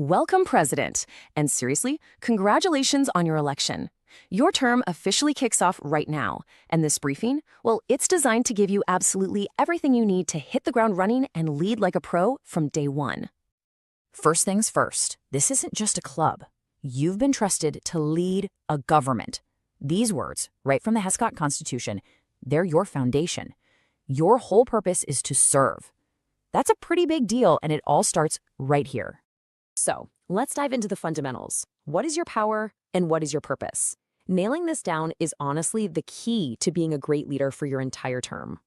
Welcome, President. And seriously, congratulations on your election. Your term officially kicks off right now, and this briefing, well, it's designed to give you absolutely everything you need to hit the ground running and lead like a pro from day one. First things first, this isn't just a club. You've been trusted to lead a government. These words, right from the HESSGA Constitution, they're your foundation. Your whole purpose is to serve. That's a pretty big deal, and it all starts right here. So, let's dive into the fundamentals. What is your power and what is your purpose? Nailing this down is honestly the key to being a great leader for your entire term.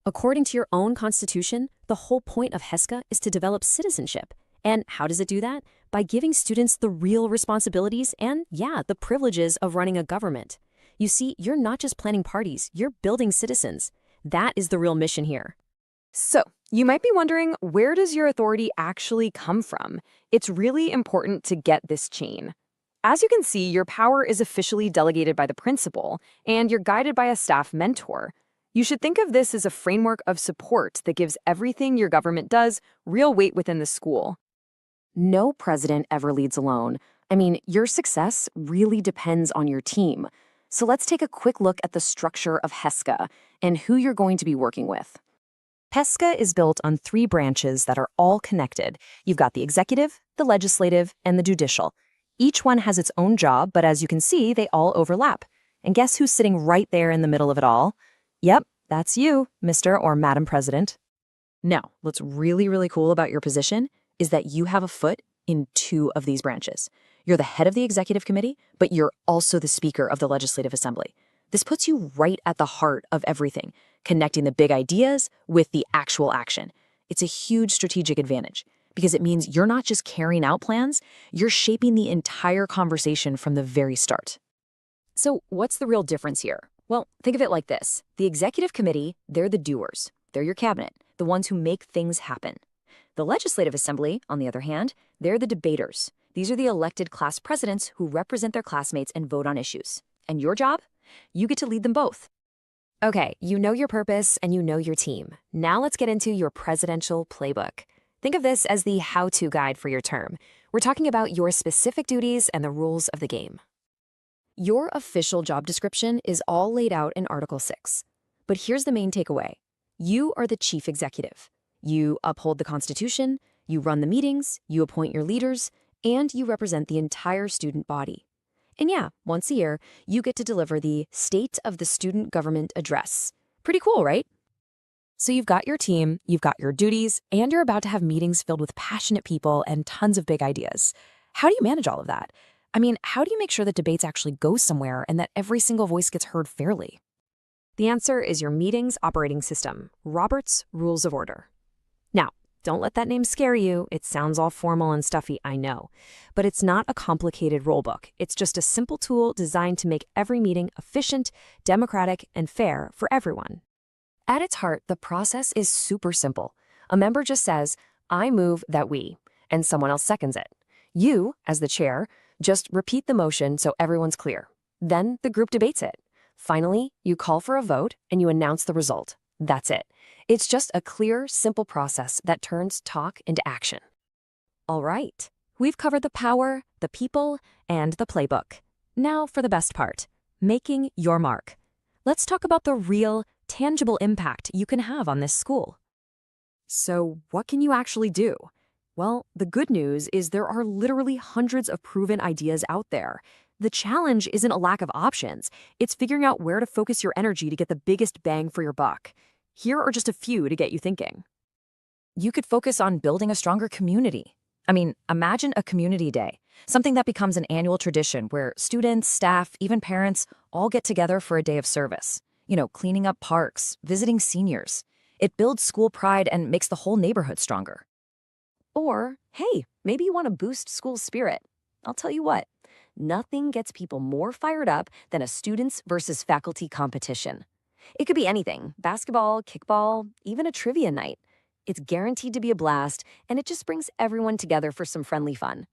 According to your own constitution, the whole point of HESSGA is to develop citizenship. And how does it do that? By giving students the real responsibilities and, the privileges of running a government. You see, you're not just planning parties, you're building citizens. That is the real mission here. So, you might be wondering, where does your authority actually come from? It's really important to get this chain. As you can see, your power is officially delegated by the principal, and you're guided by a staff mentor. You should think of this as a framework of support that gives everything your government does real weight within the school. No president ever leads alone. I mean, your success really depends on your team. So let's take a quick look at the structure of HESSGA and who you're going to be working with. HESSGA is built on 3 branches that are all connected. You've got the executive, the legislative, and the judicial. Each one has its own job, but as you can see, they all overlap. And guess who's sitting right there in the middle of it all? Yep, that's you, Mr. or Madam President. Now, what's really cool about your position is that you have a foot in 2 of these branches. You're the head of the executive committee, but you're also the speaker of the legislative assembly. This puts you right at the heart of everything, connecting the big ideas with the actual action. It's a huge strategic advantage because it means you're not just carrying out plans, you're shaping the entire conversation from the very start. So what's the real difference here? Well, think of it like this. The executive committee, they're the doers. They're your cabinet, the ones who make things happen. The legislative assembly, on the other hand, they're the debaters. These are the elected class presidents who represent their classmates and vote on issues. And your job? You get to lead them both. Okay, you know your purpose and you know your team. Now let's get into your presidential playbook. Think of this as the how-to guide for your term. We're talking about your specific duties and the rules of the game. Your official job description is all laid out in Article 6. But here's the main takeaway. You are the chief executive. You uphold the Constitution, you run the meetings, you appoint your leaders, and you represent the entire student body. And once a year, you get to deliver the State of the Student Government Address. Pretty cool, right? So you've got your team, you've got your duties, and you're about to have meetings filled with passionate people and tons of big ideas. How do you manage all of that? I mean, how do you make sure that debates actually go somewhere and that every single voice gets heard fairly? The answer is your meeting's operating system, Robert's Rules of Order. Now, don't let that name scare you. It sounds all formal and stuffy, I know. But it's not a complicated rulebook. It's just a simple tool designed to make every meeting efficient, democratic, and fair for everyone. At its heart, the process is super simple. A member just says, "I move that we," and someone else seconds it. You, as the chair, just repeat the motion so everyone's clear. Then the group debates it. Finally, you call for a vote and you announce the result. That's it. It's just a clear, simple process that turns talk into action. All right, we've covered the power, the people, and the playbook. Now for the best part, making your mark. Let's talk about the real, tangible impact you can have on this school. So what can you actually do? Well, the good news is there are literally hundreds of proven ideas out there. The challenge isn't a lack of options. It's figuring out where to focus your energy to get the biggest bang for your buck. Here are just a few to get you thinking. You could focus on building a stronger community. I mean, imagine a community day, something that becomes an annual tradition where students, staff, even parents all get together for a day of service. Cleaning up parks, visiting seniors. It builds school pride and makes the whole neighborhood stronger. Or, hey, maybe you want to boost school spirit. I'll tell you what, nothing gets people more fired up than a students versus faculty competition. It could be anything, basketball, kickball, even a trivia night. It's guaranteed to be a blast, and it just brings everyone together for some friendly fun.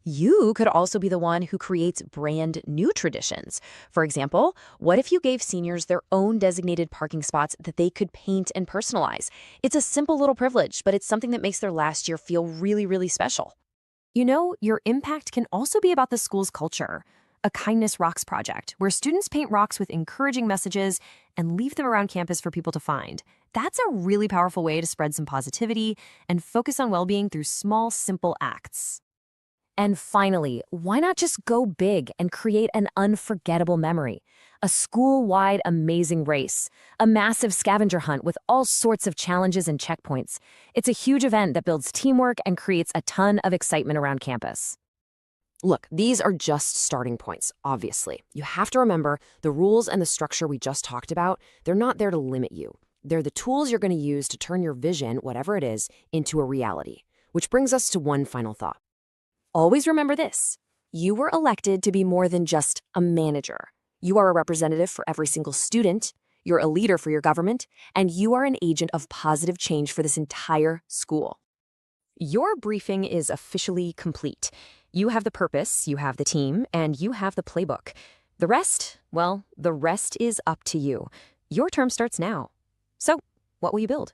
You could also be the one who creates brand new traditions. For example, what if you gave seniors their own designated parking spots that they could paint and personalize? It's a simple little privilege, but it's something that makes their last year feel really special. Your impact can also be about the school's culture. A Kindness Rocks project, where students paint rocks with encouraging messages and leave them around campus for people to find. That's a really powerful way to spread some positivity and focus on well-being through small, simple acts. And finally, why not just go big and create an unforgettable memory? A school-wide amazing race, a massive scavenger hunt with all sorts of challenges and checkpoints. It's a huge event that builds teamwork and creates a ton of excitement around campus. Look, these are just starting points, obviously. You have to remember the rules and the structure we just talked about, they're not there to limit you. They're the tools you're going to use to turn your vision, whatever it is, into a reality. Which brings us to one final thought. Always remember this. You were elected to be more than just a manager. You are a representative for every single student, you're a leader for your government, and you are an agent of positive change for this entire school. Your briefing is officially complete. You have the purpose, you have the team, and you have the playbook. The rest, well, the rest is up to you. Your term starts now. So, what will you build?